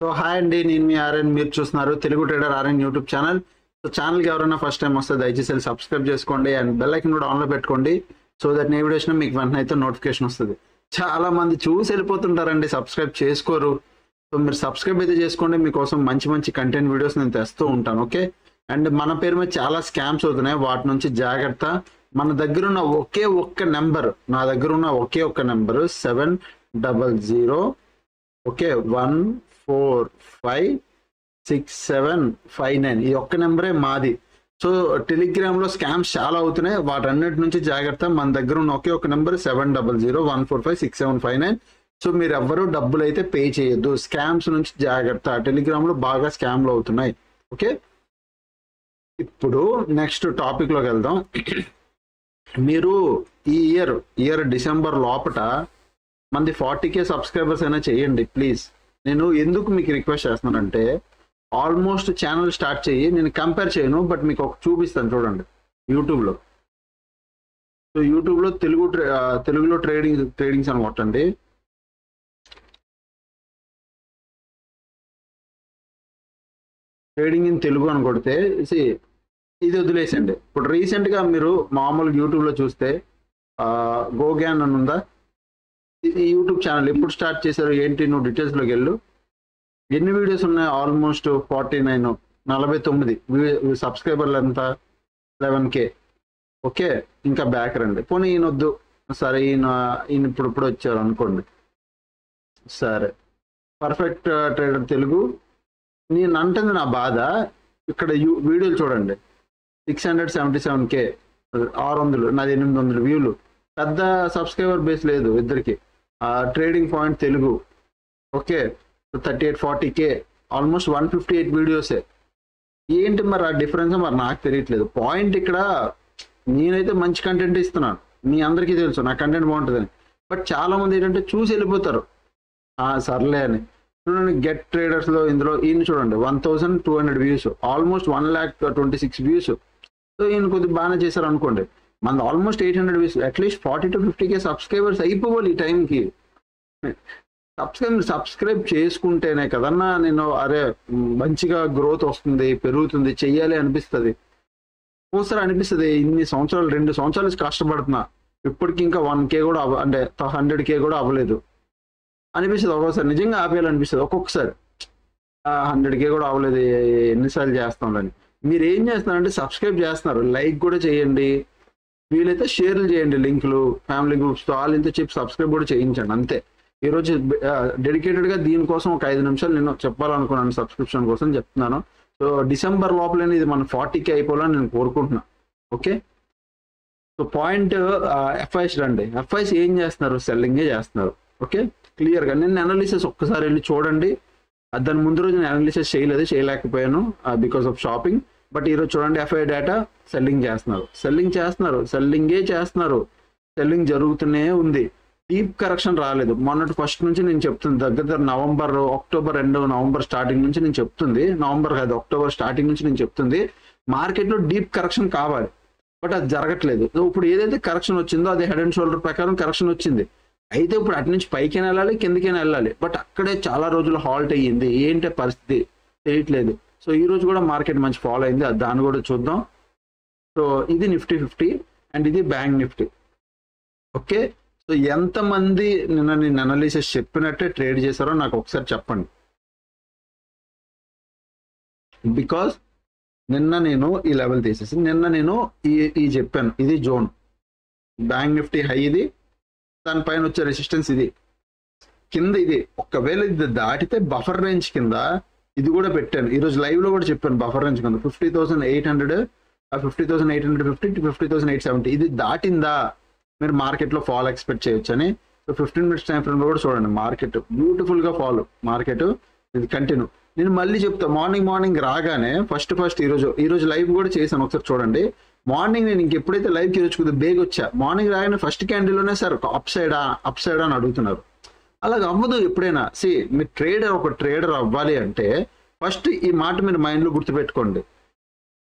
So hi అండి, నేను మీ RN. మీరు చూస్తున్నారు Telugu trader RN YouTube channel. So ఛానల్కి ఎవరైనా ఫస్ట్ టైం వస్తే దయచేసి సబ్స్క్రైబ్ చేసుకోండి అండ్ బెల్ ఐకన్ కూడా ఆన్లో పెట్టుకోండి. సో దట్ నేను వీడియో వచ్చినా మీకు వెంటనే అయితే నోటిఫికేషన్ వస్తుంది. చాలా మంది చూసి వెళ్ళిపోతుంటారండి, సబ్స్క్రైబ్ చేసుకోరు. సో మీరు సబ్స్క్రైబ్ అయితే చేసుకోండి, మీకోసం మంచి మంచి కంటెంట్ వీడియోస్ నేను తెస్తూ ఉంటాను. ఓకే, అండ్ మన పేరు మీద చాలా స్కామ్స్ అవుతున్నాయి, వాటి నుంచి జాగ్రత్త. మన దగ్గర ఉన్న ఒకే ఒక్క నెంబర్, నా దగ్గర ఉన్న ఒకే ఒక్క నెంబర్ 700 ఓకే 1456759. ఈ ఒక్క నెంబరే మాది. సో టెలిగ్రామ్ లో స్కామ్స్ చాలా అవుతున్నాయి, వాటన్నిటి నుంచి జాగ్రత్త. మన దగ్గర ఉన్న ఒకే ఒక నెంబర్ 700 1456759. సో మీరు ఎవ్వరూ డబ్బులు అయితే పే చేయొద్దు, స్కామ్స్ నుంచి జాగ్రత్త. టెలిగ్రామ్ లో బాగా స్కామ్లు అవుతున్నాయి. ఓకే, ఇప్పుడు నెక్స్ట్ టాపిక్ లోకి వెళ్దాం. మీరు ఈ ఇయర్ డిసెంబర్ లోపట మంది 40K సబ్స్క్రైబర్స్ అయినా చేయండి ప్లీజ్. నేను ఎందుకు మీకు రిక్వెస్ట్ చేస్తున్నానంటే, ఆల్మోస్ట్ ఛానల్ స్టార్ట్ చేయి, నేను కంపేర్ చేయను బట్ మీకు ఒక చూపిస్తాను చూడండి యూట్యూబ్లో. సో యూట్యూబ్లో తెలుగులో ట్రేడింగ్స్ అని కొట్టండి. ట్రేడింగ్ ఇన్ తెలుగు అని కొడితే ఇది వదిలేసండి. ఇప్పుడు రీసెంట్గా మీరు మామూలుగా యూట్యూబ్లో చూస్తే గోగ్యాన్ అని ఉందా, ఇది యూట్యూబ్ ఛానల్ ఎప్పుడు స్టార్ట్ చేశారు ఏంటి, నువ్వు డీటెయిల్స్లోకి వెళ్ళు. ఎన్ని వీడియోస్ ఉన్నాయి? ఆల్మోస్ట్ 49 సబ్స్క్రైబర్లు ఎంత? 11K. ఓకే, ఇంకా బ్యాక్ రండి. పోనీ ఈయన వద్దు, సరే ఈయన ఇప్పుడు వచ్చారు అనుకోండి. సరే, పర్ఫెక్ట్ ట్రేడర్ తెలుగు. నేను అంటుంది నా బాధ. ఇక్కడ వీడియోలు చూడండి, 677K 600, నాది 800 వ్యూలు. పెద్ద సబ్స్క్రైబర్ బేస్ లేదు ఇద్దరికి. Trading point Telugu okay 38-40K, almost 158 వీడియోసే. ఏంటి మరి ఆ డిఫరెన్స్? మరి నాకు తెలియట్లేదు. పాయింట్ ఇక్కడ నేనైతే మంచి కంటెంట్ ఇస్తున్నాను, మీ అందరికీ తెలుసు నా కంటెంట్ బాగుంటుందని. బట్ చాలా మంది ఏంటంటే చూసి వెళ్ళిపోతారు, సర్లే అని. చూడండి గెట్ ట్రేడర్స్లో ఇందులో ఈయన చూడండి 1200 వ్యూస్, ఆల్మోస్ట్ 126 వ్యూస్. సో ఈయన కొద్దిగా బాగానే చేశారు అనుకోండి. మనది almost 800 views. At least 40 to 50K subscribers అయిపోవాలి ఈ టైంకి. సబ్స్క్రైబ్ చేసుకుంటేనే కదన్నా నేను అరే మంచిగా గ్రోత్ వస్తుంది, పెరుగుతుంది, చెయ్యాలి అనిపిస్తుంది. ఒకసారి అనిపిస్తుంది ఇన్ని సంవత్సరాలు 2 సంవత్సరాలు కష్టపడుతున్నా, ఇప్పటికి ఇంకా 1K కూడా అంటే 100K కూడా అవ్వలేదు అనిపిస్తుంది. ఒక్కొక్కసారి నిజంగా ఆపేయాలనిపిస్తుంది. ఒక్కొక్కసారి 100K కూడా అవ్వలేదు, ఎన్నిసార్లు చేస్తామని. మీరు ఏం చేస్తున్నారంటే సబ్స్క్రైబ్ చేస్తున్నారు, లైక్ కూడా చేయండి, వీలైతే షేర్లు చేయండి, లింకులు ఫ్యామిలీ గ్రూప్స్తో వాళ్ళు ఇంత చెప్పి సబ్స్క్రైబ్ కూడా చేయించండి అంతే. ఈరోజు డెడికేటెడ్గా దీనికోసం ఒక 5 నిమిషాలు నేను చెప్పాలనుకున్నాను, సబ్స్క్రిప్షన్ కోసం చెప్తున్నాను. సో డిసెంబర్ లోపలనే ఇది మన 40K అయిపోవాలని నేను కోరుకుంటున్నాను. ఓకే, సో పాయింట్ ఎఫ్ఐస్ రండి. ఎఫ్ఐస్ ఏం చేస్తున్నారు? సెల్లింగే చేస్తున్నారు. ఓకే, క్లియర్గా నేను అనాలిసిస్ ఒక్కసారి వెళ్ళి చూడండి. దాని ముందు రోజు నేను అనాలిసిస్ చేయలేకపోయాను బికాస్ ఆఫ్ షాపింగ్. బట్ ఈరోజు చూడండి ఎఫ్ఐ డేటా, సెల్లింగ్ చేస్తున్నారు, సెల్లింగే చేస్తున్నారు. సెల్లింగ్ జరుగుతూనే ఉంది. డీప్ కరెక్షన్ రాలేదు. మొన్నటి ఫస్ట్ నుంచి నేను చెప్తుంది, దగ్గర అక్టోబర్ 2 నవంబర్ స్టార్టింగ్ నుంచి నేను చెప్తుంది, నవంబర్ కాదు అక్టోబర్ స్టార్టింగ్ నుంచి నేను చెప్తుంది మార్కెట్లో డీప్ కరెక్షన్ కావాలి. బట్ అది జరగట్లేదు. ఇప్పుడు ఏదైతే కరెక్షన్ వచ్చిందో అది హెడ్ అండ్ షోల్డర్ ప్రకారం కరెక్షన్ వచ్చింది. అయితే ఇప్పుడు అటు నుంచి పైకైనా వెళ్ళాలి, కిందకైనా వెళ్ళాలి. బట్ అక్కడే చాలా రోజులు హాల్ట్ అయ్యింది. ఏంటి పరిస్థితి తెలియట్లేదు. సో ఈ రోజు కూడా మార్కెట్ మంచి ఫాలో అయింది, దాన్ని కూడా చూద్దాం. సో ఇది నిఫ్టీ 50 అండ్ ఇది బ్యాంక్ నిఫ్టీ. ఓకే, సో ఎంతమంది నిన్న నేను అనాలిసిస్ చెప్పినట్టే ట్రేడ్ చేశారో నాకు ఒకసారి చెప్పండి. బికాస్ నిన్న నేను ఈ లెవెల్ తీసేసి నిన్న నేను ఈ చెప్పాను, ఇది జోన్, బ్యాంక్ నిఫ్టీ హై ఇది, దానిపైన వచ్చే రెసిస్టెన్స్ ఇది, కింద ఇది. ఒకవేళ ఇది దాటితే బఫర్ రేంజ్ కింద ఇది కూడా పెట్టాను. ఈరోజు లైవ్ లో కూడా చెప్పాను బఫర్ రేంజ్ కింద 50,800 50,850 to 50,870 ఇది దాటిందా మీరు మార్కెట్లో ఫాల్ ఎక్స్పెక్ట్ చేయొచ్చు అని. సో 15 minutes టైం ఫ్రేమ్ లో కూడా చూడండి, మార్కెట్ బ్యూటిఫుల్ గా ఫాల్, మార్కెట్ ఇది కంటిన్యూ. నేను మళ్ళీ చెప్తా, మార్నింగ్ రాగానే ఫస్ట్ ఈరోజు లైవ్ కూడా చేశాను, ఒకసారి చూడండి. మార్నింగ్ నేను ఇంకెప్పుడైతే లైవ్కి ఈరోజు కొద్దిగా బేగ్ వచ్చా, మార్నింగ్ రాగానే ఫస్ట్ క్యాండిల్లోనే సార్ అప్ సైడా అని అడుగుతున్నారు. అలాగ అవ్వదు ఎప్పుడైనా. మీరు ఒక ట్రేడర్ అవ్వాలి అంటే ఫస్ట్ ఈ మాట మీరు మైండ్లో గుర్తుపెట్టుకోండి.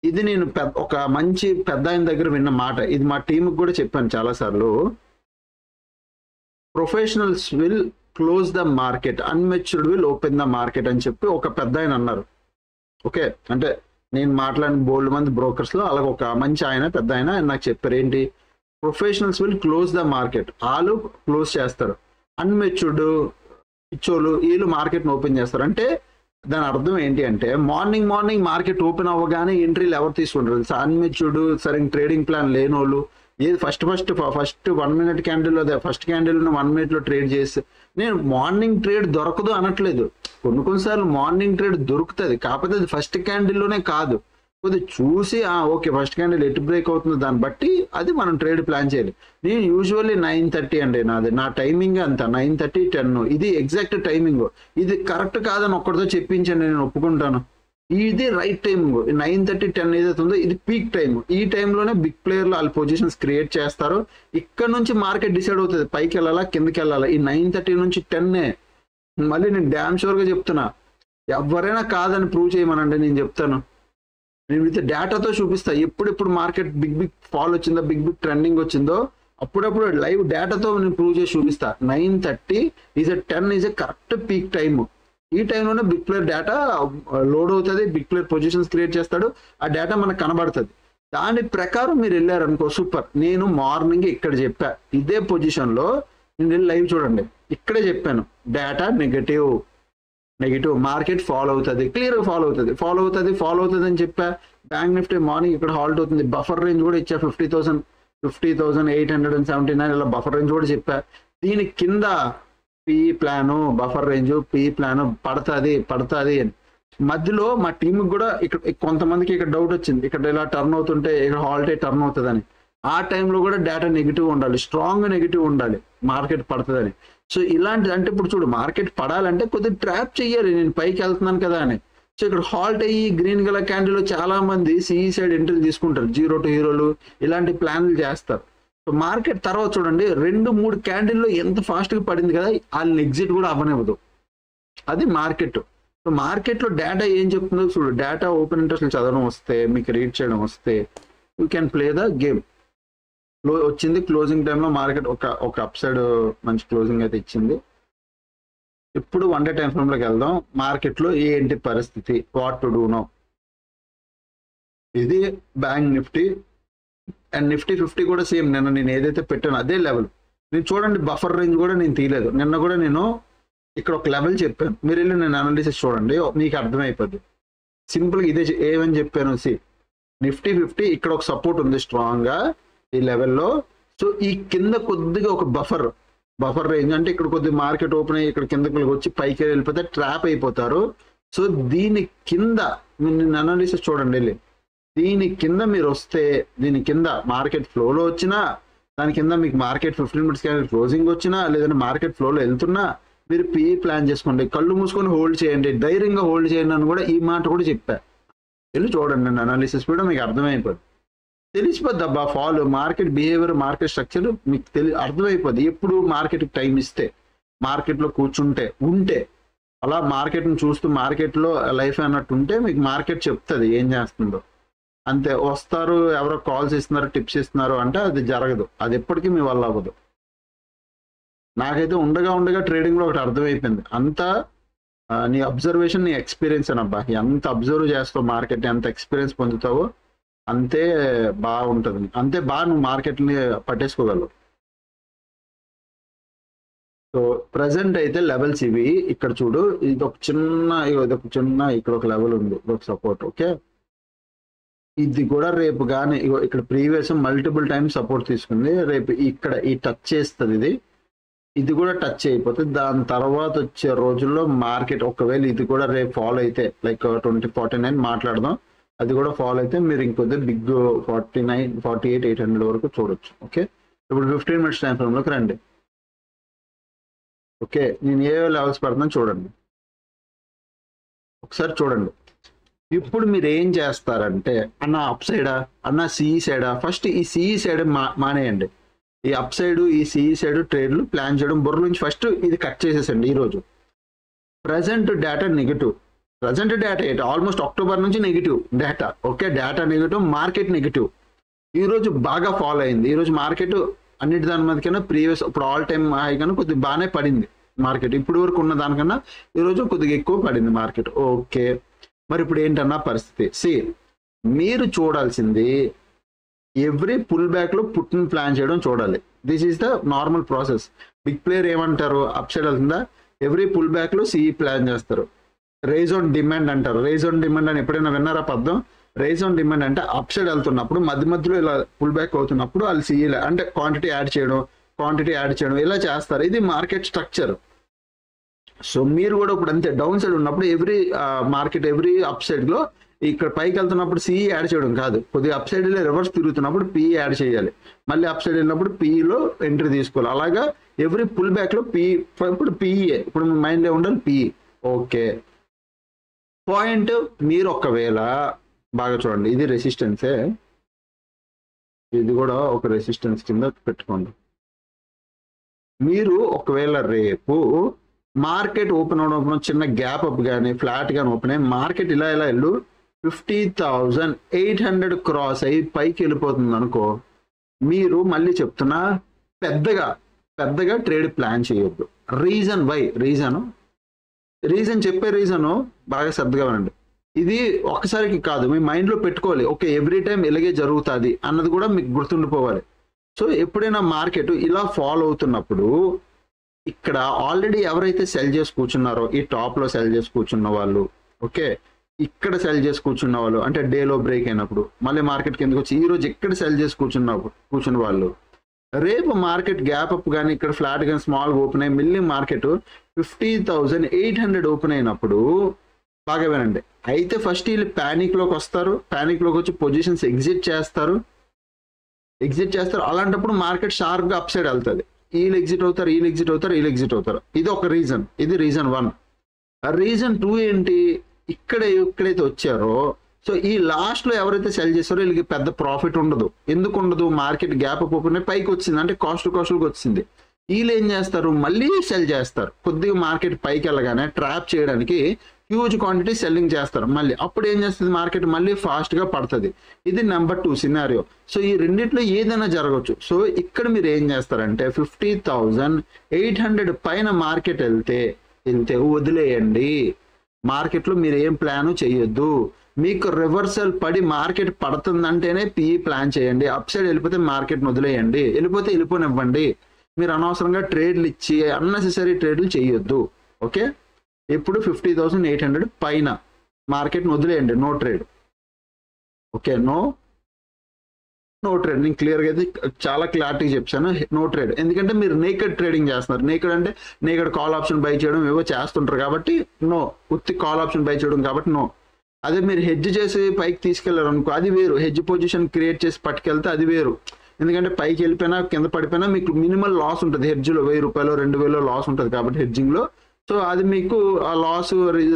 ఇది నేను ఒక మంచి పెద్ద ఆయన దగ్గర విన్న మాట, ఇది మా టీంకి కూడా చెప్పాను చాలాసార్లు. Professionals will close the market, unmatured will open the market అని చెప్పి ఒక పెద్ద ఆయన అన్నారు. ఓకే, అంటే నేను మాట్లాడిన బోల్డ్ మంది బ్రోకర్స్ లో అలాగ ఒక మంచి ఆయన పెద్ద ఆయన నాకు చెప్పారు ఏంటి, professionals will close the market, వాళ్ళు క్లోజ్ చేస్తారు, అన్మెచ్యూర్డ్ ఇచ్చోళ్ళు వీళ్ళు మార్కెట్ ఓపెన్ చేస్తారు. అంటే దాని అర్థం ఏంటి అంటే మార్నింగ్ మార్కెట్ ఓపెన్ అవ్వగానే ఎంట్రీలు ఎవరు తీసుకుంటారు, అన్మెచ్యూర్డ్ సరైన ట్రేడింగ్ ప్లాన్ లేని వాళ్ళు, ఏది ఫస్ట్ 1 minute క్యాండిల్ అదే ఫస్ట్ క్యాండిల్ 1 minute లో ట్రేడ్ చేసి, నేను మార్నింగ్ ట్రేడ్ దొరకదు అనట్లేదు, కొన్నిసార్లు మార్నింగ్ ట్రేడ్ దొరుకుతుంది, కాకపోతే అది ఫస్ట్ క్యాండిల్లోనే కాదు, కొద్దిగా చూసి ఓకే ఫస్ట్ క్యాండిల్ ఎటు బ్రేక్ అవుతుంది దాన్ని బట్టి అది మనం ట్రేడ్ ప్లాన్ చేయాలి. నేను యూజువల్లీ 9:30 అండి నా టైమింగ్ అంతా 9:30 10 ఇది ఎగ్జాక్ట్ టైమింగ్. ఇది కరెక్ట్ కాదని ఒక్కడితో చెప్పించండి, నేను ఒప్పుకుంటాను, ఇది రైట్ టైం. 9:30 10 ఏదైతే ఉందో ఇది పీక్ టైం. ఈ టైంలోనే బిగ్ ప్లేయర్లు వాళ్ళ పొజిషన్స్ క్రియేట్ చేస్తారు. ఇక్కడ నుంచి మార్కెట్ డిసైడ్ అవుతుంది పైకి వెళ్ళాలా కిందకి వెళ్ళాలా. ఈ 9:30 నుంచి 10 మళ్ళీ నేను డ్యామ్ షూర్గా చెప్తున్నా, ఎవరైనా కాదని ప్రూవ్ చేయమనండి, నేను చెప్తాను, నేను విత్ డేటాతో చూపిస్తా. ఎప్పుడెప్పుడు మార్కెట్ బిగ్ ఫాల్ వచ్చిందో బిగ్ ట్రెండింగ్ వచ్చిందో అప్పుడప్పుడు లైవ్ డేటాతో నేను ప్రూవ్ చేసి చూపిస్తా. 9:30 10 is a correct peak time. ఈ టైంలోనే బిగ్ ప్లేయర్ డేటా లోడ్ అవుతుంది, బిగ్ ప్లేయర్ పొజిషన్స్ క్రియేట్ చేస్తాడు, ఆ డేటా మనకు కనబడుతుంది. దాని ప్రకారం మీరు వెళ్ళారు అనుకో సూపర్. నేను మార్నింగ్ ఇక్కడ చెప్పా ఇదే పొజిషన్లో, నేను వెళ్ళి లైవ్ చూడండి, ఇక్కడే చెప్పాను డేటా నెగటివ్ మార్కెట్ ఫాలో అవుతుంది, క్లియర్గా ఫాలో అవుతుంది అని చెప్పా. బ్యాంక్ నిఫ్టీ మార్నింగ్ ఇక్కడ హాల్ట్ అవుతుంది, బఫర్ రేంజ్ కూడా ఇచ్చా 50,879 ఇలా బఫర్ రేంజ్ కూడా చెప్పా. దీని కింద P plan buffer range P plan పడుతుంది అని మధ్యలో మా టీంకి కూడా ఇక్కడ కొంతమందికి ఇక్కడ డౌట్ వచ్చింది, ఇక్కడ ఇలా టర్న్ అవుతుంటే ఇక్కడ హాల్ట్ టర్న్ అవుతుందని. ఆ టైంలో కూడా డేటా నెగిటివ్ ఉండాలి, స్ట్రాంగ్ నెగిటివ్ ఉండాలి, మార్కెట్ పడుతుందని. సో ఇలాంటి అంటే ఇప్పుడు చూడు మార్కెట్ పడాలంటే కొద్దిగా ట్రాప్ చెయ్యాలి, నేను పైకి వెళ్తున్నాను కదా అని. సో ఇక్కడ హాల్ట్ అయ్యి గ్రీన్ కలర్ క్యాండిల్ చాలా మంది సిఈ సైడ్ ఎంట్రీ తీసుకుంటారు, 0 to హీరోలు ఇలాంటి ప్లాన్లు చేస్తారు. సో మార్కెట్ తర్వాత చూడండి 2-3 క్యాండిల్లో ఎంత ఫాస్ట్గా పడింది కదా, వాళ్ళని ఎగ్జిట్ కూడా అవ్వనివ్వదు, అది మార్కెట్. సో మార్కెట్లో డేటా ఏం చెప్తుందో చూడు, డేటా ఓపెన్ ఇంట్రెస్ట్ చదవడం వస్తే మీకు రీడ్ చేయడం వస్తే you can play the game. వచ్చింది క్లోజింగ్ టైంలో మార్కెట్ ఒక అప్ సైడ్ మంచి క్లోజింగ్ అయితే ఇచ్చింది. ఇప్పుడు 1 day టైం ఫ్రేమ్లోకి వెళ్దాం. మార్కెట్లో ఏంటి పరిస్థితి, వాట్ టు డూ నౌ. ఇది బ్యాంక్ నిఫ్టీ అండ్ నిఫ్టీ 50 కూడా సేమ్. నేను ఏదైతే పెట్టానో అదే లెవెల్. నేను చూడండి బఫర్ రేంజ్ కూడా నేను తీయలేదు. నిన్న కూడా నేను ఇక్కడ ఒక లెవెల్ చెప్పాను, మీరు వెళ్ళి నేను అనాలిసిస్ చూడండి మీకు అర్థమైపోద్ది. సింపుల్గా ఇదే ఏమని చెప్పాను, నిఫ్టీ 50 ఇక్కడ ఒక సపోర్ట్ ఉంది స్ట్రాంగ్గా ఈ లెవెల్లో. సో ఈ కింద కొద్దిగా ఒక బఫర్ రేంజ్ అంటే ఇక్కడ కొద్దిగా మార్కెట్ ఓపెన్ అయ్యి ఇక్కడ కిందకి వచ్చి పైకి వెళ్ళిపోతే ట్రాప్ అయిపోతారు. సో దీని కింద నేను అనాలిసిస్ చూడండి వెళ్ళి, దీని కింద మీరు వస్తే దీని కింద మార్కెట్ ఫ్లోలో వచ్చినా, దాని కింద మీకు మార్కెట్ 15 minutes క్లోజింగ్ వచ్చినా, లేదంటే మార్కెట్ ఫ్లోలో వెళ్తున్నా మీరు పిఈ ప్లాన్ చేసుకోండి, కళ్ళు మూసుకొని హోల్డ్ చేయండి, ధైర్యంగా హోల్డ్ చేయండి అని కూడా ఈ మాట కూడా చెప్పా. వెళ్ళి చూడండి నేను అనాలిసిస్ కూడా మీకు అర్థమైపోద్ది, తెలిసిపోద్ది అబ్బా fall market behaviour market structure మీకు అర్థమైపోద్ది. ఎప్పుడు మార్కెట్కి టైం ఇస్తే, మార్కెట్లో కూర్చుంటే అలా మార్కెట్ని చూస్తూ మార్కెట్లో లైఫ్ అన్నట్టు ఉంటే మీకు మార్కెట్ చెప్తుంది ఏం చేస్తుందో. అంతే, వస్తారు ఎవరో కాల్స్ ఇస్తున్నారు టిప్స్ ఇస్తున్నారు అంటే అది జరగదు, అది ఎప్పటికీ మీ వల్ల అవ్వదు. నాకైతే ఉండగా ట్రేడింగ్లో ఒకటి అర్థమైపోయింది, అంతా నీ అబ్జర్వేషన్ నీ ఎక్స్పీరియన్స్ అనబ్బా. ఎంత అబ్జర్వ్ చేస్తావు మార్కెట్, ఎంత ఎక్స్పీరియన్స్ పొందుతావో అంతే బాగుంటుంది, అంతే బాగా నువ్వు మార్కెట్ని పట్టేసుకోగలవు. సో ప్రజెంట్ అయితే లెవెల్స్ ఇవి. ఇక్కడ చూడు ఇది ఒక చిన్న ఇక్కడ ఒక లెవెల్ ఉంది, ఒక సపోర్ట్. ఓకే, ఇది కూడా రేపు కానీ ఇక్కడ ప్రీవియస్ మల్టిపుల్ టైమ్స్ సపోర్ట్ తీసుకుంది, రేపు ఇక్కడ ఈ టచ్ చేస్తుంది, ఇది కూడా టచ్ అయిపోతుంది. దాని తర్వాత వచ్చే రోజుల్లో మార్కెట్ ఒకవేళ ఇది కూడా రేపు ఫాలో అయితే లైక్ 2049 మాట్లాడదాం, అది కూడా ఫాలో అయితే మీరు ఇంకొద్ది బిగ్ 49 48 800 వరకు చూడొచ్చు. ఓకే, ఇప్పుడు 15 minutes టైం ఫ్రేమ్లోకి రండి. ఓకే, నేను ఏ లెవెల్స్ పెడుతున్నాను చూడండి, ఒకసారి చూడండి. ఇప్పుడు మీరు ఏం చేస్తారంటే అన్న అప్ సైడా అన్న సిఈ సైడా, ఫస్ట్ ఈ సిఈ సైడ్ మానేయండి. ఈ అప్ సైడ్ ఈ సిఈ సైడ్ ట్రేడ్లు ప్లాన్ చేయడం బుర్ర నుంచి ఫస్ట్ ఇది కట్ చేసేసండి. ఈరోజు present data negative, present data ఏంటి ఆల్మోస్ట్ అక్టోబర్ నుంచి negative data. Okay, data negative, market negative. ఈరోజు బాగా ఫాలో అయింది. ఈరోజు మార్కెట్ అన్నిటి దాని మీద కన్నా ప్రీవియస్ ఇప్పుడు ఆల్ టైమ్ హై కన్నా కొద్దిగా బాగానే పడింది మార్కెట్ ఇప్పుడు వరకు ఉన్న దానికన్నా ఈరోజు కొద్దిగా ఎక్కువ పడింది మార్కెట్. ఓకే, మరి ఇప్పుడు ఏంటన్నా పరిస్థితి? మీరు చూడాల్సింది ఎవ్రీ పుల్ బ్యాక్ లో పుట్టిన ప్లాన్ చేయడం చూడాలి. This is the normal process. Big player ఏమంటారు? అప్ సైడ్ వెళ్తుందా, ఎవ్రీ పుల్ బ్యాక్ లో సిఈ ప్లాన్ చేస్తారు. రైజ్ ఆన్ డిమాండ్ అంటారు. రైజ్ ఆన్ డిమాండ్ అని ఎప్పుడైనా విన్నారా పదం? రైజ్ ఆన్ డిమాండ్ అంటే అప్ సైడ్ వెళ్తున్నప్పుడు మధ్య మధ్యలో ఇలా పుల్ బ్యాక్ అవుతున్నప్పుడు వాళ్ళు సిఈ అంటే క్వాంటిటీ యాడ్ చేయడం ఇలా చేస్తారు. ఇది మార్కెట్ స్ట్రక్చర్. సో మీరు కూడా ఇప్పుడు అంతే, డౌన్ సైడ్ ఉన్నప్పుడు every market every up side లో ఇక్కడ పైకి వెళ్తున్నప్పుడు సిఈ యాడ్ చేయడం కాదు, కొద్దిగా అప్ సైడ్ రివర్స్ తిరుగుతున్నప్పుడు పిఈ యాడ్ చేయాలి, మళ్ళీ అప్ సైడ్ వెళ్ళినప్పుడు పిఈలో ఎంట్రీ తీసుకోవాలి. అలాగా ఎవ్రీ పుల్ బ్యాక్ లో పిఈ, ఇప్పుడు పిఈఏ ఇప్పుడు మైండ్ లో ఉండాలి పిఈ. ఓకే, పాయింట్ మీరు ఒకవేళ బాగా చూడండి, ఇది రెసిస్టెన్సే, ఇది కూడా ఒక రెసిస్టెన్స్ కింద పెట్టుకోండి. మీరు ఒకవేళ రేపు మార్కెట్ ఓపెన్ అవడం చిన్న గ్యాప్ అప్ కానీ ఫ్లాట్ కానీ ఓపెన్ అయ్యి మార్కెట్ ఇలా వెళ్ళు 50,800 క్రాస్ అయ్యి పైకి వెళ్ళిపోతుంది అనుకో, మీరు మళ్ళీ చెప్తున్నా పెద్దగా ట్రేడ్ ప్లాన్ చేయొద్దు. Reason why? రీజన్ చెప్పే రీజను బాగా శ్రద్ధగా వినండి. ఇది ఒక్కసారికి కాదు, మీ మైండ్లో పెట్టుకోవాలి. ఓకే, ఎవ్రీ టైం ఇలాగే జరుగుతుంది అన్నది కూడా మీకు గుర్తుండిపోవాలి. సో ఎప్పుడైనా మార్కెట్ ఇలా ఫాలో అవుతున్నప్పుడు ఇక్కడ ఆల్రెడీ ఎవరైతే సెల్ చేసి కూర్చున్నారో, ఈ టాప్లో సెల్ చేసి కూర్చున్న వాళ్ళు, ఓకే, ఇక్కడ సెల్ చేసి కూర్చున్న వాళ్ళు అంటే డేలో బ్రేక్ అయినప్పుడు మళ్ళీ మార్కెట్ కిందకి వచ్చి ఈరోజు ఇక్కడ సెల్ చేసి కూర్చున్న వాళ్ళు, రేపు మార్కెట్ గ్యాప్ అప్ కానీ ఇక్కడ ఫ్లాట్ కానీ స్మాల్ ఓపెన్ అయ్యి మళ్ళీ మార్కెట్ 50,800 ఓపెన్ అయినప్పుడు బాగా వినండి. అయితే ఫస్ట్ వీళ్ళు ప్యానిక్లోకి వస్తారు, ప్యానిక్లోకి వచ్చి పొజిషన్స్ ఎగ్జిట్ చేస్తారు. అలాంటప్పుడు మార్కెట్ షార్ప్గా అప్ సైడ్ వెళ్తుంది. వీళ్ళు ఎగ్జిట్ అవుతారు. ఇది ఒక రీజన్. ఇది రీజన్ 1. రీజన్ 2 ఏంటి? ఎక్కడైతే వచ్చారో, సో ఈ లాస్ట్ లో ఎవరైతే సెల్ చేస్తారో వీళ్ళకి పెద్ద ప్రాఫిట్ ఉండదు. ఎందుకు ఉండదు? మార్కెట్ గ్యాప్ అప్ ఓపెన్ పైకి వచ్చింది అంటే కాస్ట్కి వచ్చింది. వీళ్ళు ఏం చేస్తారు? మళ్ళీ సెల్ చేస్తారు. కొద్దిగా మార్కెట్ పైకి వెళ్ళగానే ట్రాప్ చేయడానికి హ్యూజ్ క్వాంటిటీ సెల్లింగ్ చేస్తారు. మళ్ళీ అప్పుడు ఏం చేస్తుంది? మార్కెట్ మళ్ళీ ఫాస్ట్ గా పడుతుంది. ఇది నెంబర్ 2 సినారియో. సో ఈ రెండిట్లో ఏదైనా జరగవచ్చు. సో ఇక్కడ మీరు ఏం చేస్తారంటే 50,800 పైన మార్కెట్ వెళ్తే వదిలేయండి. మార్కెట్లో మీరు ఏం ప్లాను చేయొద్దు. మీకు రివర్సల్ పడి మార్కెట్ పడుతుందంటేనే పిఈ ప్లాన్ చేయండి. అప్ సైడ్ వెళ్ళిపోతే మార్కెట్ని వదిలేయండి. వెళ్ళిపోనివ్వండి. మీరు అనవసరంగా ట్రేడ్లు ఇచ్చి అన్నెసెసరీ ట్రేడ్లు చేయొద్దు. ఓకే, ఇప్పుడు 50,800 పైన మార్కెట్ని వదిలేయండి. No trade. Okay, no trade. నేను క్లియర్గా అయితే చాలా క్లారిటీ చెప్పాను. No trade. ఎందుకంటే మీరు నేకెడ్ ట్రేడింగ్ చేస్తున్నారు. నేకెడ్ అంటే నేకెడ్ కాల్ ఆప్షన్ బై చేయడం ఏవో చేస్తుంటారు కాబట్టి నో. ఉత్తి కాల్ ఆప్షన్ బై చేయడం కాబట్టి నో. అదే మీరు హెడ్జ్ చేసి పైకి తీసుకెళ్లారు అనుకో, అది వేరు. హెడ్జ్ పొజిషన్ క్రియేట్ చేసి పట్టుకెళ్తే అది వేరు. ఎందుకంటే పైకి వెళ్ళిపోయినా కింద పడిపోయినా మీకు మినిమల్ లాస్ ఉంటుంది. హెడ్జ్లో 1,000 రూపాయలు 2,000 లాస్ ఉంటుంది కాబట్టి హెడ్జింగ్లో. సో అది మీకు ఆ లాస్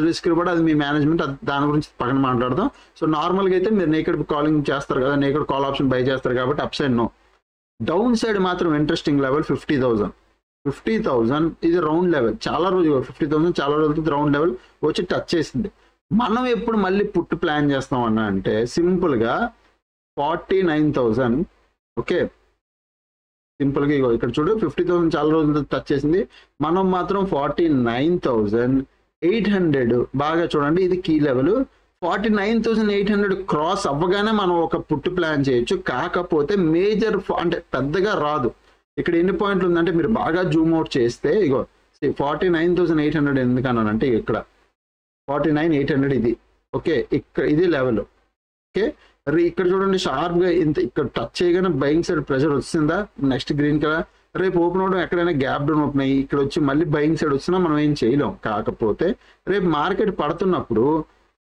రిస్క్ కూడా అది మీ మేనేజ్మెంట్, దాని గురించి పక్కన మాట్లాడదాం. సో నార్మల్గా అయితే మీరు నేకెడ్ కాలింగ్ చేస్తారు కదా, నేకెడ్ కాల్ ఆప్షన్ బై చేస్తారు కాబట్టి up side no. Down side మాత్రం ఇంట్రెస్టింగ్ లెవెల్ 50,000 ఇది రౌండ్ లెవెల్. చాలా రోజులు 50,000 చాలా రోజులతో రౌండ్ లెవెల్ వచ్చి టచ్ చేసింది. మనం ఎప్పుడు మళ్ళీ పుట్టు ప్లాన్ చేస్తాం అన్నా అంటే సింపుల్గా 49,000. ఓకే, సింపుల్గా ఇగో ఇక్కడ చూడు 50,000 చాలా రోజులతో టచ్ చేసింది. మనం మాత్రం 49,800 బాగా చూడండి, ఇది కీ లెవెల్. 49,800 క్రాస్ అవ్వగానే మనం ఒక పుట్టు ప్లాన్ చేయొచ్చు. కాకపోతే మేజర్ అంటే పెద్దగా రాదు. ఇక్కడ ఎన్ని పాయింట్లు ఉందంటే మీరు బాగా జూమ్ అవుట్ చేస్తే ఇగో 49,800 ఎందుకన్నానంటే ఇక్కడ 49,800 ఇది. ఓకే, ఇక్కడ ఇది లెవెల్. ఓకే, ఇక్కడ చూడండి షార్ప్గా ఇంత ఇక్కడ టచ్ చేయగానే బయింగ్ సైడ్ ప్రెషర్ వచ్చిందా? Next green colour. రేపు ఓపెన్ అవడం ఎక్కడైనా గ్యాప్ డౌన్ ఓపెన్ అయ్యి ఇక్కడ వచ్చి మళ్ళీ బయింగ్ సైడ్ వచ్చినా మనం ఏం చేయలేం. కాకపోతే రేపు మార్కెట్ పడుతున్నప్పుడు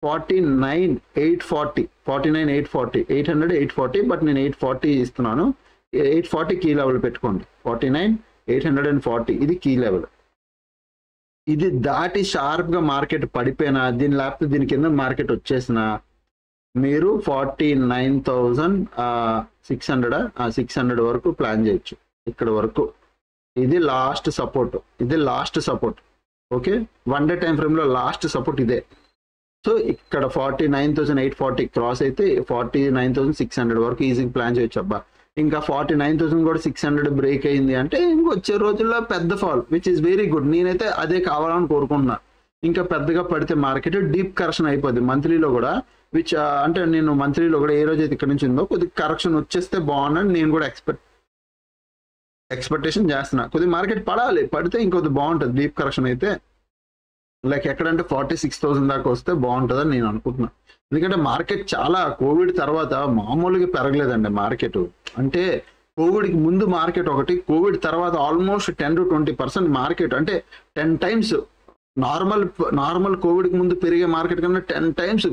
49,840 840 బట్ నేను 840 ఇస్తున్నాను. 840 కీ లెవెల్ పెట్టుకోండి. 49,840 ఇది కీ లెవెల్. ఇది దాటి షార్ప్గా మార్కెట్ పడిపోయినా దీని లేకపోతే దీని కింద మార్కెట్ వచ్చేసిన మీరు 49,600 వరకు ప్లాన్ చేయొచ్చు. ఇక్కడ వరకు ఇది last support. Okay, 1 day time ఫ్రేమ్లో లాస్ట్ సపోర్ట్ ఇదే. సో ఇక్కడ 49,840 క్రాస్ అయితే 49,600 వరకు ఈజీగా ప్లాన్ చేయొచ్చు. అబ్బా ఇంకా 49,000 కూడా 600 బ్రేక్ అయింది అంటే ఇంకొచ్చే రోజుల్లో పెద్ద fall which is very good. నేనైతే అదే కావాలని కోరుకుంటున్నా. ఇంకా పెద్దగా పడితే మార్కెట్ డీప్ కరెక్షన్ అయిపోద్ది మంత్లీలో కూడా, విచ్ అంటే నేను మంత్లీలో కూడా ఏ రోజు అయితే ఇక్కడ నుంచి ఉందో కొద్దిగా కరెక్షన్ వచ్చేస్తే బాగుందని నేను కూడా ఎక్స్పెక్టేషన్ చేస్తున్నా. కొద్దిగా మార్కెట్ పడాలి, పడితే ఇంకొద్ది బాగుంటుంది. డీప్ కరెక్షన్ అయితే లైక్ ఎక్కడంటే 46,000 దాకా వస్తే బాగుంటుందని నేను అనుకుంటున్నా. ఎందుకంటే మార్కెట్ చాలా కోవిడ్ తర్వాత మామూలుగా పెరగలేదండి మార్కెట్. అంటే కోవిడ్కి ముందు మార్కెట్ ఒకటి, కోవిడ్ తర్వాత ఆల్మోస్ట్ 10 to 20% మార్కెట్, అంటే 10 times నార్మల్ కోవిడ్కి ముందు పెరిగే మార్కెట్ కన్నా 10 times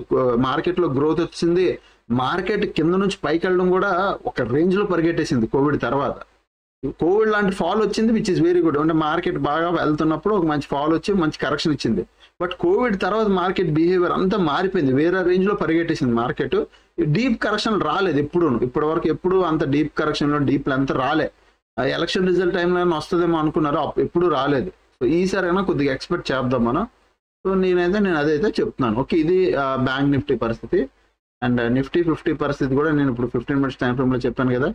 మార్కెట్లో గ్రోత్ వచ్చింది. మార్కెట్ కింద నుంచి పైకి వెళ్ళడం కూడా ఒక రేంజ్లో పరిగెట్టేసింది కోవిడ్ తర్వాత. కోవిడ్ లాంటి ఫాల్ వచ్చింది విచ్ ఇస్ వెరీ గుడ్. అంటే మార్కెట్ బాగా వెళ్తున్నప్పుడు ఒక మంచి ఫాల్ వచ్చి మంచి కరెక్షన్ ఇచ్చింది. బట్ కోవిడ్ తర్వాత మార్కెట్ బిహేవియర్ అంతా మారిపోయింది, వేరే రేంజ్లో పరిగెట్టేసింది మార్కెట్. డీప్ కరెక్షన్ రాలేదు ఇప్పటి వరకు ఎప్పుడు అంత డీప్ కరెక్షన్లో డీప్ అంతా రాలే. ఎలక్షన్ రిజల్ట్ టైంలో వస్తుందేమో అనుకున్నారు, ఎప్పుడు రాలేదు. సో ఈసారి అయినా కొద్దిగా ఎక్స్పెక్ట్ చేద్దాం మనం. సో నేను అదైతే చెప్తున్నాను. ఓకే, ఇది బ్యాంక్ నిఫ్టీ పరిస్థితి. అండ్ నిఫ్టీ 50 పరిస్థితి కూడా నేను ఇప్పుడు 15 minutes టైం ఫ్రేమ్లో చెప్పాను కదా.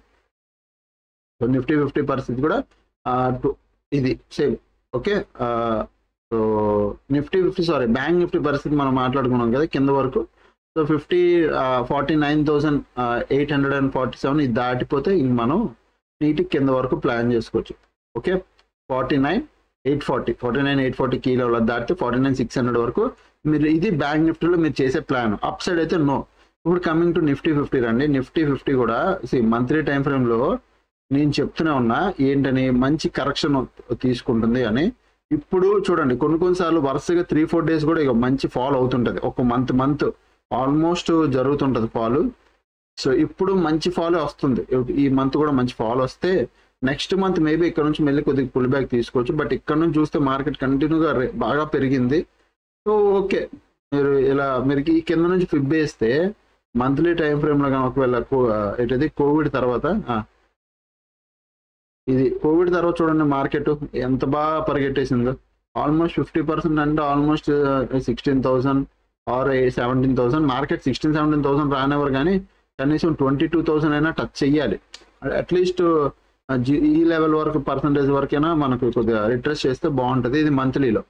సో నిఫ్టీ 50 పరిస్థితి కూడా ఇది same. Okay, so Nifty 50 bank Nifty పరిస్థితి మనం మాట్లాడుకున్నాం కదా కింద వరకు. సో 49,847 ఇది దాటిపోతే ఇంక మనం నీటికి కింద వరకు ప్లాన్ చేసుకోవచ్చు. ఓకే, 49,840 కీ లెవెల్ దాటితే 49,600 వరకు మీరు, ఇది బ్యాంక్ నిఫ్టీలో మీరు చేసే ప్లాన్. అప్ సైడ్ అయితే నో. ఇప్పుడు కమింగ్ టు నిఫ్టీ 50 రండి. నిఫ్టీ 50 కూడా మంత్లీ టైం ఫ్రేమ్లో నేను చెప్తూనే ఉన్నా ఏంటని, మంచి కరెక్షన్ తీసుకుంటుంది అని. ఇప్పుడు చూడండి కొన్నిసార్లు వరుసగా 3-4 days కూడా ఇక మంచి ఫాల్ అవుతుంటుంది. ఒక మంత్ ఆల్మోస్ట్ జరుగుతుంటుంది ఫాల్. సో ఇప్పుడు మంచి ఫాల్ వస్తుంది. ఈ మంత్ కూడా మంచి ఫాల్ వస్తే నెక్స్ట్ మంత్ మేబీ ఇక్కడ నుంచి మళ్ళీ కొద్దిగా పుల్ బ్యాక్ తీసుకోవచ్చు. బట్ ఇక్కడ నుంచి చూస్తే మార్కెట్ కంటిన్యూగా బాగా పెరిగింది. సో ఓకే, మీరు ఈ కింద నుంచి ఫిబ్ వేస్తే మంత్లీ టైం ఫ్రేమ్లో కానీ ఒకవేళ ఏంటది కోవిడ్ తర్వాత చూడండి మార్కెట్ ఎంత బాగా పరిగెట్టేసిందో. ఆల్మోస్ట్ 50% అంటే ఆల్మోస్ట్ 16,000 ఆర్ 17,000. మార్కెట్ 16-17,000 రానివ్వరు కానీ కనీసం 22,000 అయినా టచ్ చెయ్యాలి. అట్లీస్ట్ ఈ లెవెల్ వరకు పర్సంటేజ్ వరకైనా మనకు కొద్దిగా రిట్రెస్ చేస్తే బాగుంటుంది. ఇది మంత్లీలో.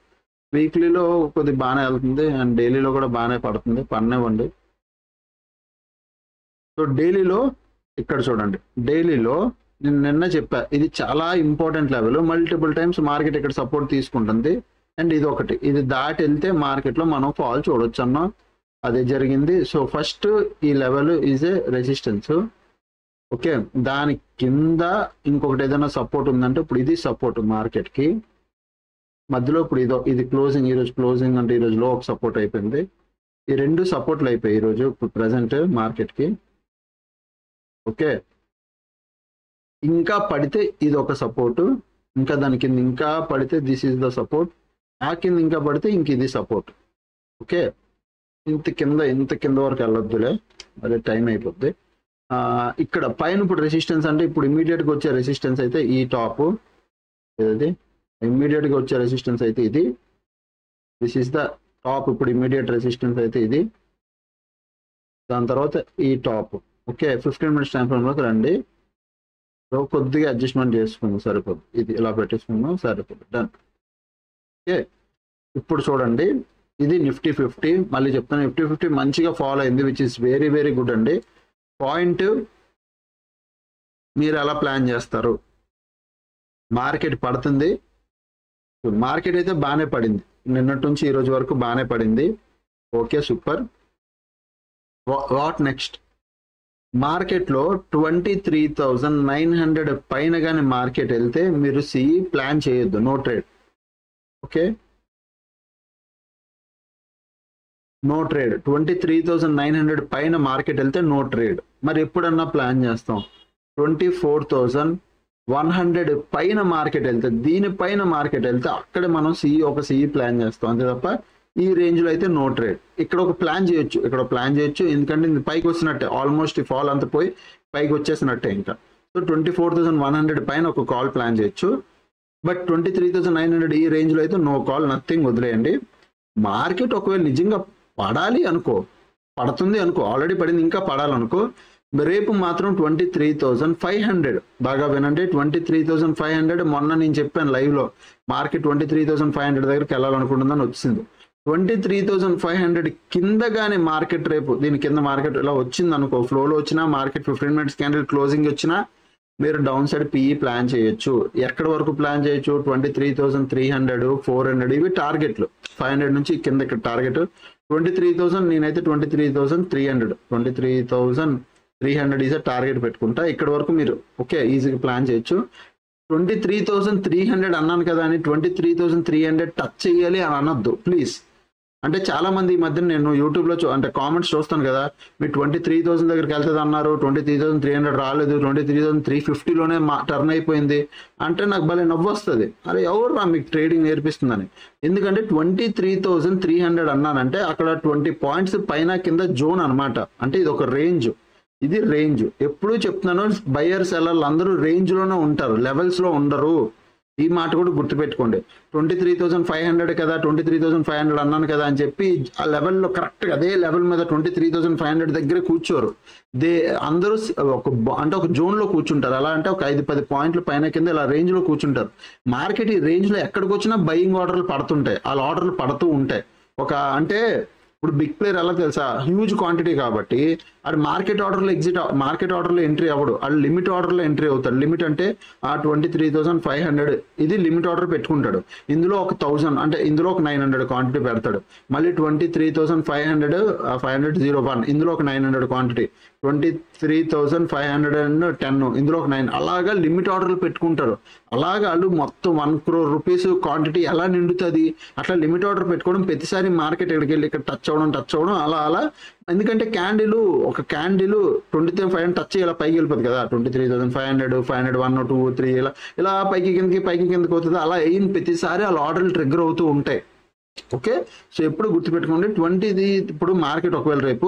వీక్లీలో కొద్దిగా బాగానే వెళ్తుంది అండ్ డైలీలో కూడా బాగానే పడనివ్వండి. సో డైలీలో ఇక్కడ చూడండి, డైలీలో నేను నిన్న చెప్పా ఇది చాలా important level. Multiple times market ఇక్కడ సపోర్ట్ తీసుకుంటుంది. అండ్ ఇది ఒకటి, ఇది దాటి వెళ్తే మార్కెట్లో మనం ఫాల్ చూడొచ్చు అన్న, అదే జరిగింది. సో ఫస్ట్ ఈ level is a resistance. Okay, దాని కింద ఇంకొకటి ఏదైనా సపోర్ట్ ఉందంటే ఇప్పుడు ఇది సపోర్ట్ మార్కెట్కి మధ్యలో. ఇప్పుడు ఇది క్లోజింగ్, ఈరోజు క్లోజింగ్ అంటే ఈరోజు లో ఒక సపోర్ట్ అయిపోయింది. ఈ రెండు సపోర్ట్లు అయిపోయాయి ఈరోజు ఇప్పుడు ప్రజెంట్ మార్కెట్కి. ఓకే, ఇంకా పడితే ఇది ఒక సపోర్టు, ఇంకా దాని కింద ఇంకా పడితే దిస్ ఈజ్ ద సపోర్ట్, ఆ కింద ఇంకా పడితే ఇంక ఇది సపోర్ట్. ఓకే, ఇంత కింద వరకు వెళ్ళొద్దులే, అదే టైం అయిపోద్ది. ఇక్కడ పైన ఇప్పుడు రెసిస్టెన్స్ అంటే ఇప్పుడు ఇమీడియట్గా వచ్చే రెసిస్టెన్స్ అయితే ఈ టాప్, ఇది ఇమీడియట్గా వచ్చే రెసిస్టెన్స్ అయితే ఇది, దిస్ ఈస్ ద టాప్. ఇప్పుడు ఇమీడియట్ రెసిస్టెన్స్ అయితే ఇది, దాని తర్వాత ఈ టాప్. ఓకే, 15 minutes టైం ఫ్రేమ్లోకి రండి. సో కొద్దిగా అడ్జస్ట్మెంట్ చేసుకుందాం, సరిపోదు. ఇది ఇలా పెట్టేసుకుందాం, సరిపోదు, డన్. ఓకే, ఇప్పుడు చూడండి ఇది నిఫ్టీ 50. మళ్ళీ చెప్తాను, నిఫ్టీ 50 మంచిగా ఫాలో అయింది which is very very good అండి. పాయింట్ మీరు ఎలా ప్లాన్ చేస్తారు? మార్కెట్ పడుతుంది, మార్కెట్ అయితే బాగానే పడింది, నిన్నటి నుంచి ఈ రోజు వరకు బాగానే పడింది. Okay, super. What next? మార్కెట్లో 23,900 పైన కానీ మార్కెట్ వెళ్తే మీరు సిఈ ప్లాన్ చేయొద్దు, no trade. Okay, no trade. 23,900 పైన మార్కెట్ వెళ్తే నో ట్రేడ్. మరి ఎప్పుడన్నా ప్లాన్ చేస్తాం 24,100 పైన మార్కెట్ వెళ్తే, దీనిపైన మార్కెట్ వెళ్తే అక్కడ మనం ఒక సిఈ ప్లాన్ చేస్తాం, అంతే తప్ప ఈ రేంజ్లో అయితే నో ట్రేడ్. ఇక్కడ ఒక ప్లాన్ చేయొచ్చు, ఎందుకంటే ఇది పైకి వచ్చినట్టే, ఆల్మోస్ట్ ఈ ఫాల్ అంతా పోయి పైకి వచ్చేసినట్టే ఇంకా. సో 24,100 పైన ఒక కాల్ ప్లాన్ చేయొచ్చు. బట్ 23,900 ఈ రేంజ్లో అయితే నో కాల్, నథింగ్, వదిలేయండి. మార్కెట్ ఒకవేళ నిజంగా పడాలి అనుకో, పడుతుంది అనుకో, ఆల్రెడీ పడింది, ఇంకా పడాలనుకో, రేపు మాత్రం 23,500. బాగా వినండి, 23,500. మొన్న నేను చెప్పాను లైవ్ లో మార్కెట్ 23,500 దగ్గరికి వెళ్ళాలనుకుంటుందని వచ్చింది. 23,500 కింద కానీ మార్కెట్ రేపు దీని కింద మార్కెట్ ఇలా వచ్చింది అనుకో, ఫ్లోలో వచ్చినా మార్కెట్ 15 మినిట్స్ క్యాండిల్ క్లోజింగ్ వచ్చినా మీరు డౌన్ సైడ్ పిఈ ప్లాన్ చేయొచ్చు. ఎక్కడి వరకు ప్లాన్ చేయొచ్చు? 23,300, 400 ఇవి టార్గెట్లు. 500 నుంచి కింద ఇక్కడ టార్గెట్ 23,000. నేనైతే 23,300, 23,300 ఈజ్ టార్గెట్ పెట్టుకుంటా. ఇక్కడ వరకు మీరు ఓకే ఈజీగా ప్లాన్ చేయొచ్చు. 23,300 అన్నాను కదా అని 23,300 టచ్ చేయాలి అని అనొద్దు ప్లీజ్. అంటే చాలా మంది ఈ మధ్య నేను యూట్యూబ్లో అంటే కామెంట్స్ చూస్తాను కదా, మీరు 23,000 దగ్గరికి వెళ్తుంది అన్నారు, 23,300 రాలేదు, 23,350లోనే టర్న్ అయిపోయింది అంటే నాకు భలే నవ్వు వస్తుంది. అరే ఎవరు మీకు ట్రేడింగ్ నేర్పిస్తుందని. ఎందుకంటే 23,300 అన్నానంటే అక్కడ 20 పాయింట్స్ పైన కింద జోన్ అనమాట. అంటే ఇది ఒక రేంజ్, ఇది రేంజ్. ఎప్పుడూ చెప్తున్నాను, బయర్ సెల్లర్లు అందరూ రేంజ్లోనే ఉంటారు, లెవెల్స్లో ఉండరు. ఈ మాట కూడా గుర్తుపెట్టుకోండి. 23,500 కదా, 23,500 అన్నాను కదా అని చెప్పి ఆ లెవెల్లో కరెక్ట్గా అదే లెవెల్ మీద 23,500 దగ్గర కూర్చోరు. అందరూ ఒక జోన్లో కూర్చుంటారు. అలా అంటే ఒక 5-10 పాయింట్ల పైన కింద ఇలా రేంజ్లో కూర్చుంటారు. మార్కెట్ ఈ రేంజ్లో ఎక్కడికి వచ్చినా బయింగ్ ఆర్డర్లు పడుతుంటాయి, అలా ఆర్డర్లు పడుతూ ఉంటాయి. అంటే ఇప్పుడు బిగ్ ప్లేయర్ ఎలా తెలుసా, హ్యూజ్ క్వాంటిటీ కాబట్టి అది మార్కెట్ ఆర్డర్లో ఎంట్రీ అవ్వడు, అది లిమిట్ ఆర్డర్లో ఎంట్రీ అవుతాడు. లిమిట్ అంటే ఆ 23,500 ఇది లిమిట్ ఆర్డర్ పెట్టుకుంటాడు. ఇందులో ఒక 1000 అంటే ఇందులో ఒక 900 క్వాంటిటీ పెడతాడు. మళ్ళీ 23,500 ఇందులో ఒక 900 క్వాంటిటీ, 23,510 ఇందులో ఒక 9, అలాగా లిమిట్ ఆర్డర్లు పెట్టుకుంటారు. అలాగా వాళ్ళు మొత్తం 1 crore రూపీస్ క్వాంటిటీ ఎలా నిండుతుంది? అట్లా లిమిట్ ఆర్డర్ పెట్టుకోవడం, ప్రతిసారి మార్కెట్ ఎక్కడికి వెళ్ళి ఇక్కడ టచ్ అవ్వడం అలా. ఎందుకంటే ఒక క్యాండిల్ 23,500 టచ్ ఇలా పైకి వెళ్ళిపోతుంది కదా, 23,500, 500, 1, 2, 3 ఇలా పైకి కిందకి అవుతుంది. అలా అయిన ప్రతిసారి అలా ఆర్డర్లు ట్రిగ్గర్ అవుతూ ఉంటాయి. ఓకే, సో ఎప్పుడు గుర్తుపెట్టుకోండి, ఇప్పుడు మార్కెట్ ఒకవేళ రేపు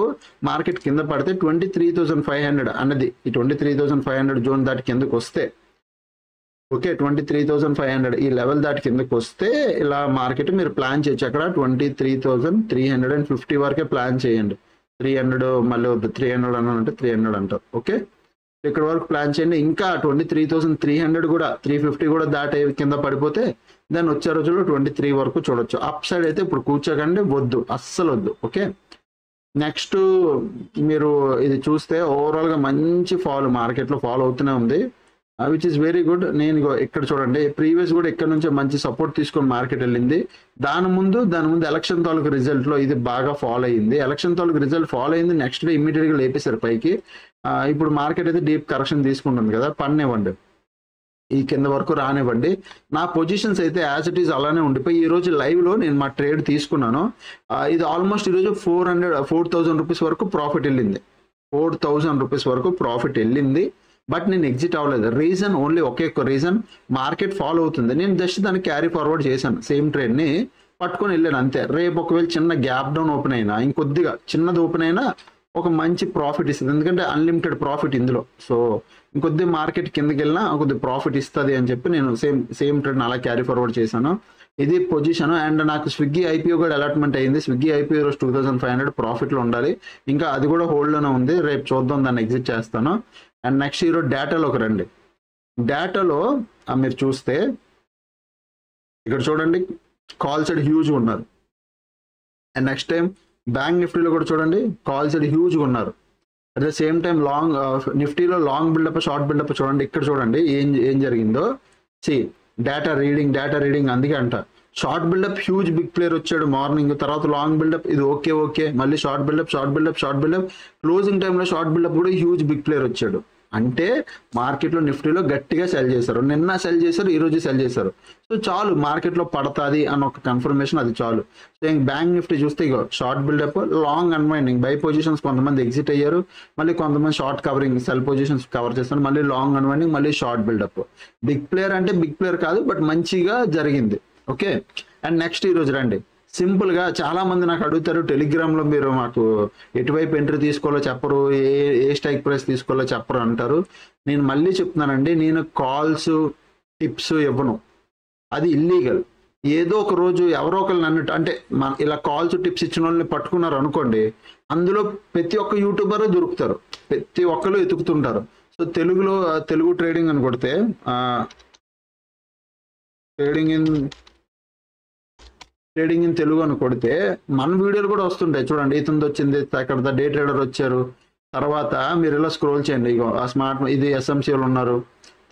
మార్కెట్ కింద పడితే 23,500 అన్నది ఈ 23,500 జోన్ దాటి కిందకు వస్తే, ఓకే 23,500 ఈ లెవెల్ దాటి కిందకి వస్తే ఇలా మార్కెట్ మీరు ప్లాన్ చేయొచ్చు. అక్కడ 23,350 వరకే ప్లాన్ చేయండి. 300 మళ్ళీ వద్దు, 300 అనంటే 300 అంటారు. ఓకే, ఇక్కడ వరకు ప్లాన్ చేయండి. ఇంకా 23,300 కూడా 350 కూడా దాటి కింద పడిపోతే దాన్ని వచ్చే రోజుల్లో 23 వరకు చూడొచ్చు. అప్ సైడ్ అయితే ఇప్పుడు కూర్చోకండి, వద్దు, అస్సలు వద్దు. ఓకే, నెక్స్ట్ మీరు ఇది చూస్తే ఓవరాల్గా మంచి మార్కెట్లో ఫాలో అవుతూనే ఉంది, విచ్ ఇస్ వెరీ గుడ్. నేను ఇక్కడ చూడండి, ప్రీవియస్ కూడా ఇక్కడ నుంచి మంచి సపోర్ట్ తీసుకొని మార్కెట్ వెళ్ళింది. దాని ముందు ఎలక్షన్ తాలూకు రిజల్ట్లో ఇది బాగా ఫాలో అయింది. ఎలక్షన్ తాలూకు రిజల్ట్ ఫాలో అయింది, నెక్స్ట్ డే ఇమీడియట్గా లేపేశారు పైకి. ఇప్పుడు మార్కెట్ అయితే డీప్ కరెక్షన్ తీసుకుంటుంది కదా, పన్నివ్వండి, ఈ కింద వరకు రానివ్వండి. నా పొజిషన్స్ అయితే యాజ్ ఇట్ ఈస్ అలానే ఉండిపోయి ఈ రోజు లైవ్లో నేను మా ట్రేడ్ తీసుకున్నాను. ఇది ఆల్మోస్ట్ ఈరోజు 4,000 రూపీస్ వరకు ప్రాఫిట్ వెళ్ళింది. 4,000 రూపీస్ వరకు ప్రాఫిట్ వెళ్ళింది. బట్ నేను ఎగ్జిట్ అవ్వలేదు. రీజన్ ఓన్లీ ఒకే రీజన్, మార్కెట్ ఫాలో అవుతుంది. నేను జస్ట్ దాన్ని క్యారీ ఫార్వర్డ్ చేశాను, సేమ్ ట్రేడ్ని పట్టుకొని వెళ్ళాను అంతే. రేపు ఒకవేళ చిన్న గ్యాప్ డౌన్ ఓపెన్ అయినా, ఇంకొద్దిగా చిన్నది ఓపెన్ అయినా ఒక మంచి ప్రాఫిట్ ఇస్తుంది, ఎందుకంటే అన్లిమిటెడ్ ప్రాఫిట్ ఇందులో. సో ఇంకొద్ది మార్కెట్ కిందకి వెళ్ళినా కొద్ది ప్రాఫిట్ ఇస్తుంది అని చెప్పి నేను సేమ్ ట్రేడ్ని అలా క్యారీ ఫార్వర్డ్ చేశాను. ఇది పొజిషన్. అండ్ నాకు స్విగ్గీ ఐపీఓ కూడా అలాట్మెంట్ అయ్యింది. స్విగ్గీ ఐపీఓ రోజు 2,500 ప్రాఫిట్లో ఉండాలి, ఇంకా అది కూడా హోల్డ్లోనే ఉంది. రేపు చూద్దాం, దాన్ని ఎగ్జిట్ చేస్తాను. అండ్ నెక్స్ట్ ఈరోజు డేటాలోకి రండి. డేటాలో మీరు చూస్తే ఇక్కడ చూడండి, కాల్ సైడ్ హ్యూజ్గా ఉన్నారు. అండ్ నెక్స్ట్ టైం బ్యాంక్ నిఫ్టీలో కూడా చూడండి, కాల్ సైడ్ హ్యూజ్గా ఉన్నారు. అట్ ద సేమ్ టైం నిఫ్టీలో లాంగ్ బిల్డప్, షార్ట్ బిల్డప్ చూడండి. ఇక్కడ చూడండి ఏం జరిగిందో. డేటా రీడింగ్ అందుకే అంట short buildup huge big player వచ్చాడు మార్నింగ్, తర్వాత లాంగ్ బిల్డప్ ఇది ఓకే, మళ్ళీ షార్ట్ బిల్డప్ క్లోజింగ్ టైంలో షార్ట్ బిల్డప్ కూడా హ్యూజ్ బిగ్ ప్లేయర్ వచ్చాడు. అంటే మార్కెట్లో నిఫ్టీలో గట్టిగా సెల్ చేశారు, నిన్న సెల్ చేశారు, ఈరోజు సెల్ చేశారు. సో చాలు, మార్కెట్లో పడుతుంది అన్న ఒక కన్ఫర్మేషన్, అది చాలు. సో బ్యాంక్ నిఫ్టీ చూస్తే ఇగో short buildup, long unwinding, buy positions కొంతమంది ఎగ్జిట్ అయ్యారు, మళ్ళీ కొంతమంది short covering, sell positions cover చేస్తారు, మళ్ళీ లాంగ్ అన్వైండింగ్, మళ్ళీ షార్ట్ బిల్డప్. బిగ్ ప్లేయర్ అంటే బిగ్ ప్లేయర్ కాదు, బట్ మంచిగా జరిగింది. ఓకే, అండ్ నెక్స్ట్ ఈరోజు రండి. సింపుల్గా చాలా మంది నాకు అడుగుతారు, టెలిగ్రామ్లో మీరు మాకు ఎటువైపు ఎంట్రీ తీసుకోవాలో చెప్పరు, ఏ స్ట్రైక్ ప్రైస్ తీసుకోవాలో చెప్పరు అంటారు. నేను మళ్ళీ చెప్తున్నానండి, నేను కాల్స్ టిప్స్ ఇవ్వను, అది ఇల్లీగల్. ఏదో ఒక రోజు ఎవరో ఒకరు నన్ను అంటే ఇలా కాల్స్ టిప్స్ ఇచ్చిన వాళ్ళని పట్టుకున్నారు అనుకోండి, అందులో ప్రతి ఒక్క యూట్యూబర్ దొరుకుతారు, ప్రతి ఒక్కరు ఎతుకుతుంటారు. సో తెలుగులో తెలుగు ట్రేడింగ్ అని కొడితే ట్రేడింగ్ ఇన్ తెలుగు అని కొడితే మన వీడియోలు కూడా వస్తుంటాయి. చూడండి, ఇతనిది వచ్చింది, అక్కడ డే ట్రేడర్ వచ్చారు. తర్వాత మీరు ఇలా స్క్రోల్ చేయండి, ఇగో ఆ స్మార్ట్ ఇది ఎస్ఎంసీలు ఉన్నారు.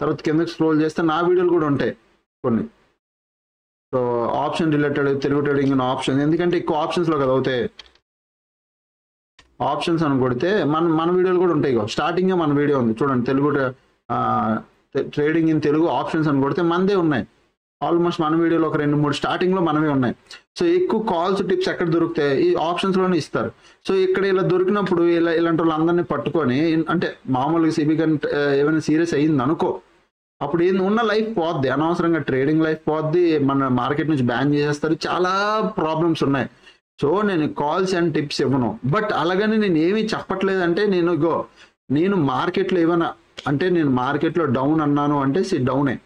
తర్వాత కిందకి స్క్రోల్ చేస్తే నా వీడియోలు కూడా ఉంటాయి కొన్ని. So option related Telugu trading option, ఎందుకంటే ఎక్కువ ఆప్షన్స్లో కదా అవుతాయి. ఆప్షన్స్ అని కొడితే మన వీడియోలు కూడా ఉంటాయి. స్టార్టింగే మన వీడియో ఉంది చూడండి, Telugu trading in Telugu options అని కొడితే మనదే ఉన్నాయి. ఆల్మోస్ట్ మన వీడియోలో ఒక 2-3 స్టార్టింగ్లో మనమే ఉన్నాయి. సో ఎక్కువ కాల్స్ టిప్స్ ఎక్కడ దొరుకుతాయి, ఈ ఆప్షన్స్లోనే ఇస్తారు. సో ఇక్కడ ఇలా దొరికినప్పుడు ఇలాంటి వాళ్ళందరినీ పట్టుకొని, అంటే మామూలుగా సిబి ఏమైనా సీరియస్ అయ్యింది అనుకో, అప్పుడు ఉన్న లైఫ్ పోద్ది, అనవసరంగా ట్రేడింగ్ లైఫ్ పోద్ది, మన మార్కెట్ నుంచి బ్యాన్ చేసేస్తారు, చాలా ప్రాబ్లమ్స్ ఉన్నాయి. సో నేను కాల్స్ అండ్ టిప్స్ ఇవ్వను. బట్ అలాగని నేను ఏమీ చెప్పట్లేదంటే, నేను మార్కెట్లో ఏమైనా అంటే నేను మార్కెట్లో డౌన్ అన్నాను అంటే డౌనే.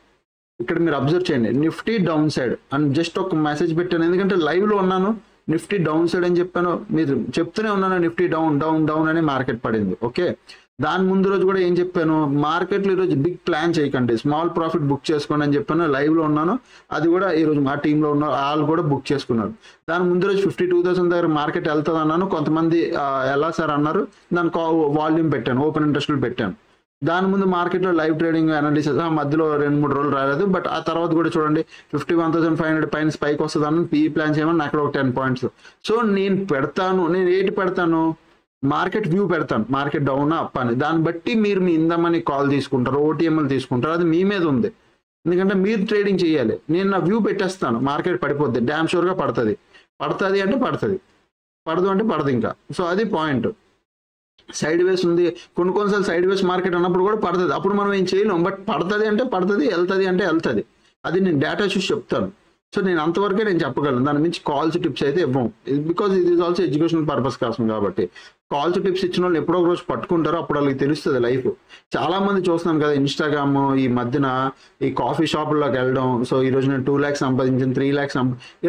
ఇక్కడ మీరు అబ్జర్వ్ చేయండి, నిఫ్టీ డౌన్ సైడ్ అని జస్ట్ ఒక మెసేజ్ పెట్టాను, ఎందుకంటే లైవ్లో ఉన్నాను. నిఫ్టీ డౌన్ సైడ్ అని చెప్పాను, మీరు చెప్తూనే ఉన్నాను నిఫ్టీ డౌన్ డౌన్ డౌన్ అని మార్కెట్ పడింది. ఓకే, దాని ముందు రోజు కూడా ఏం చెప్పాను, మార్కెట్లో ఈరోజు బిగ్ ప్లాన్ చేయకండి, స్మాల్ ప్రాఫిట్ బుక్ చేసుకోండి అని చెప్పాను, లైవ్లో ఉన్నాను. అది కూడా ఈరోజు మా టీంలో ఉన్న వాళ్ళు కూడా బుక్ చేసుకున్నారు. దాని ముందు రోజు 52,000 దగ్గర మార్కెట్ వెళ్తుంది అన్నాను. కొంతమంది ఎలా సార్ అన్నారు, దానికి వాల్యూమ్ పెట్టాను, ఓపెన్ ఇంట్రెస్ట్లు పెట్టాను. దాని ముందు మార్కెట్లో లైవ్ ట్రేడింగ్ అనాలిసిస్ మధ్యలో 2-3 రోజులు రాలేదు. బట్ ఆ తర్వాత కూడా చూడండి 51,500 పైన స్పైక్ వస్తుంది అన్న పీఈ ప్లాన్ చేయమని అక్కడ ఒక 10 పాయింట్స్. సో నేను ఏంటి పెడతాను, మార్కెట్ వ్యూ పెడతాను, మార్కెట్ డౌన్ అప్ అని. దాన్ని బట్టి మీరు మీ ఇందమని కాల్ తీసుకుంటారు, ఓటీఎంఎల్ తీసుకుంటారు, అది మీ మీద ఉంది. ఎందుకంటే మీరు ట్రేడింగ్ చేయాలి. నేను నా వ్యూ పెట్టేస్తాను, మార్కెట్ పడిపోద్ది, డ్యామ్ షూర్గా పడుతుంది అంటే పడుతుంది, పడదు అంటే పడదు ఇంకా. సో అది పాయింట్. సైడ్ వేస్ ఉంది, కొన్నిసార్లు సైడ్ వేస్ మార్కెట్ అన్నప్పుడు కూడా పడుతుంది, అప్పుడు మనం ఏం చేయలేం. బట్ పడుతుంది అంటే పడుతుంది, వెళ్తుంది అంటే వెళ్తుంది. అది నేను డేటా చూసి చెప్తాను. సో నేను అంతవరకే నేను చెప్పగలను, దాని నుంచి కాల్స్ టిప్స్ అయితే ఇవ్వం. బికాజ్ ఇది ఈజ్ ఆల్సో ఎడ్యుకేషనల్ పర్పస్ కోసం. కాబట్టి కాల్స్ టిప్స్ ఇచ్చిన వాళ్ళు ఎప్పుడో ఒక రోజు పట్టుకుంటారో, అప్పుడు వాళ్ళకి తెలుస్తుంది లైఫ్. చాలా మంది చూస్తున్నాను కదా ఇన్స్టాగ్రామ్ ఈ మధ్యన ఈ కాఫీ షాపుల్లోకి వెళ్ళడం. సో ఈ రోజు నేను 2 lakhs సంపాదించాను, 3 lakhs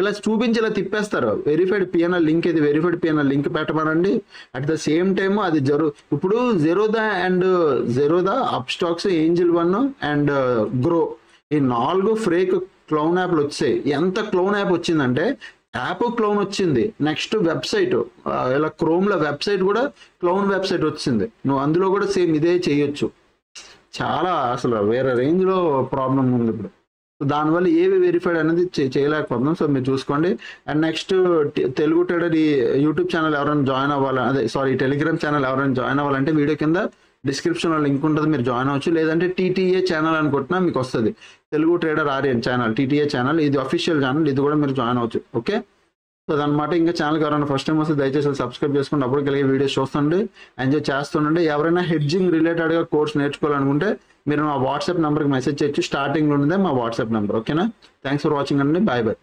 ఇలా చూపించి ఇలా తిప్పేస్తారు. వెరిఫైడ్ పిఎన్ఎల్ లింక్, ఇది వెరిఫైడ్ పిఎన్ఎల్ లింక్ పెట్టమనండి. అట్ ద సేమ్ టైమ్ అది ఇప్పుడు జెరోదా అప్ స్టాక్స్, ఏంజిల్ 1 అండ్ గ్రో, ఈ 4 ఫ్రేక్ క్లౌన్ యాప్లు వచ్చాయి. ఎంత క్లౌన్ యాప్ వచ్చిందంటే, యాప్ క్లౌన్ వచ్చింది, నెక్స్ట్ వెబ్సైట్ ఇలా క్రోమ్లో వెబ్సైట్ కూడా క్లౌన్ వెబ్సైట్ వచ్చింది. నువ్వు అందులో కూడా సేమ్ ఇదే చేయొచ్చు. చాలా అసలు వేరే రేంజ్లో ప్రాబ్లం ఉంది ఇప్పుడు. దానివల్ల ఏవి వెరిఫైడ్ అనేది చేయలేకపోతున్నాం. సో మీరు చూసుకోండి. అండ్ నెక్స్ట్ తెలుగు ట్రేడర్ ఈ యూట్యూబ్ ఛానల్ ఎవరైనా జాయిన్ అవ్వాలి, టెలిగ్రామ్ ఛానల్ ఎవరైనా జాయిన్ అవ్వాలంటే వీడియో కింద డిస్క్రిప్షన్లో లింక్ ఉంటుంది, మీరు జాయిన్ అవ్వచ్చు. లేదంటే టీటీఏ ఛానల్ అనుకుంటున్నా మీకు వస్తుంది, Telugu trader Aryan channel, TTA channel, ఇది అఫీషియల్ ఛానల్, ఇది కూడా మీరు జాయిన్ అవ్వచ్చు. ఓకే, సో దానమాట. ఇంకా ఛానల్కి ఎవరైనా ఫస్ట్ టైం వస్తే దయచేసి సబ్స్క్రైబ్ చేసుకుంటే అప్పుడు కలిగే వీడియోస్ చూస్తుండే ఎంజాయ్ చేస్తుండండి. ఎవరైనా హెడ్జింగ్ రిలేటెడ్గా కోర్స్ నేర్చుకోవాలనుకుంటే మీరు మా వాట్సాప్ నెంబర్కి మెసేజ్ చేయొచ్చు. స్టార్టింగ్లో ఉన్నదే మా వాట్సాప్ నెంబర్. ఓకేనా, థ్యాంక్స్ ఫర్ వాచింగ్ అండి, బాయ్ బాయ్.